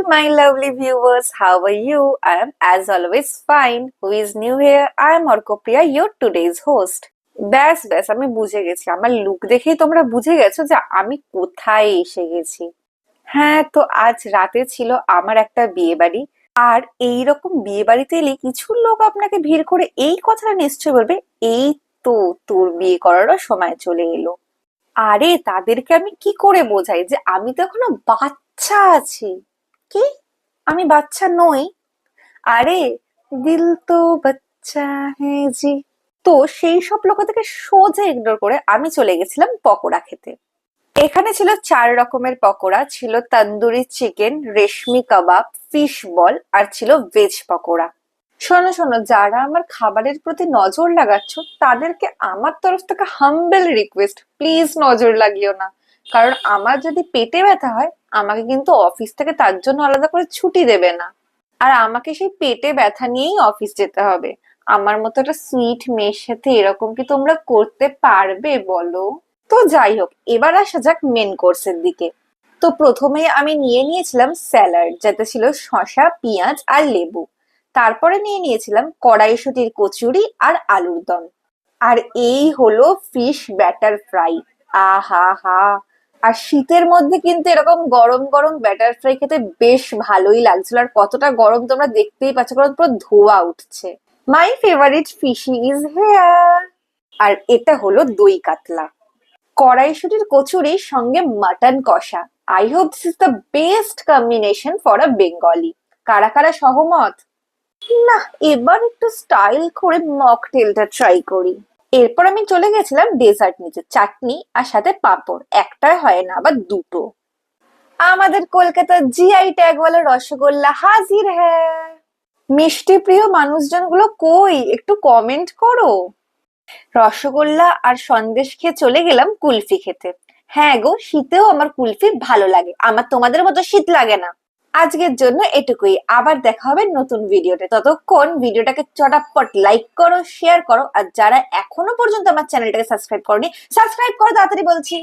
my lovely viewers, how are you? I am as always fine. Who is new here? I am Orkopriya, your today's host. ব্যাস আমি বুঝে গেছি, আমার look দেখেই তোমরা বুঝে গেছো যে আমি কোথায় এসে গেছি। হ্যাঁ, তো আজ রাতে ছিল আমার একটা বিয়ে বাড়ি। আর এইরকম বিয়ে বাড়িতে এলে কিছু লোক আপনাকে ভিড় করে এই কথাটা নিশ্চয় বলবে, এই তো তোর বিয়ে করারও সময় চলে এলো। আরে তাদেরকে আমি কি করে বোঝাই যে আমি তো এখনো বাচ্চা আছি। কি, আমি বাচ্চা নই? আরে দিল তো বাচ্চা হ্যাঁ জি। তো সেই সব লোক থেকে সোজা ইগনোর করে আমি চলে গেছিলাম পকোড়া খেতে। এখানে ছিল 4 রকমের পকোড়া, ছিল তন্দুরি চিকেন, রেশমি কাবাব, ফিশ বল আর ছিল ভেজ পকোড়া। শোনো শোনো, যারা আমার খাবারের প্রতি নজর লাগাচ্ছ তাদেরকে আমার তরফ থেকে হাম্বেল রিকোয়েস্ট, প্লিজ নজর লাগিও না। কারণ আমার যদি পেটে ব্যথা হয়, আমাকে কিন্তু অফিস থেকে তার জন্য আলাদা করে ছুটি দেবে না। আর আমাকে সেই পেটে ব্যথা নিয়েই অফিস যেতে হবে। আমার মতো একটা সুইট মেয়ের সাথে এরকম কি তোমরা করতে পারবে বলো? তো যাই হোক, এবার আসা যাক মেন কোর্সের দিকে। তো প্রথমে আমি নিয়ে নিয়েছিলাম স্যালাড, যাতে ছিল শসা, পেঁয়াজ আর লেবু। তারপরে নিয়ে নিয়েছিলাম কড়াইশুঁটির কচুরি আর আলুর দম। আর এই হলো ফিশ ব্যাটার ফ্রাই। আহা হা। আর শীতের মধ্যে কিন্তু এরকম গরম গরম ব্যাটার ফ্রাই খেতে বেশ ভালোই লাগছিল। আর কতটা গরম তোমরা দেখতেই পাচ্ছ, কারণ পুরো ধোয়া উঠছে। My favourite fishy is here. আর এটা হলো দই কাতলা, কড়াইশুটির কচুরির সঙ্গে মাটন কষা। I hope this is the best combination for a Bengali. কারা কারা সহমত? না, এবার একটু স্টাইল করে মকটেলটা ট্রাই করি। এরপর আমি চলে গেছিলাম ডেজার্ট নিতে, চাটনি আর সাথে পাঁপড়, একটাই হয় না আবার দুটো। আমাদের কলকাতার জিআই ট্যাগওয়ালা রসগোল্লা হাজির হ্যাঁ। মিষ্টি প্রিয় মানুষজন গুলো কই, একটু কমেন্ট করো। রসগোল্লা আর সন্দেশ খেয়ে চলে গেলাম কুলফি খেতে। হ্যাঁ গো, শীতেও আমার কুলফি ভালো লাগে, আমার তোমাদের মতো শীত লাগে না। আজকের জন্য এটুকুই, আবার দেখা হবে নতুন ভিডিওতে। ততক্ষণ ভিডিওটাকে চটাপট লাইক করো, শেয়ার করো, আর যারা এখনো পর্যন্ত আমার চ্যানেলটাকে সাবস্ক্রাইব করনি, সাবস্ক্রাইব করো তাড়াতাড়ি বলছি।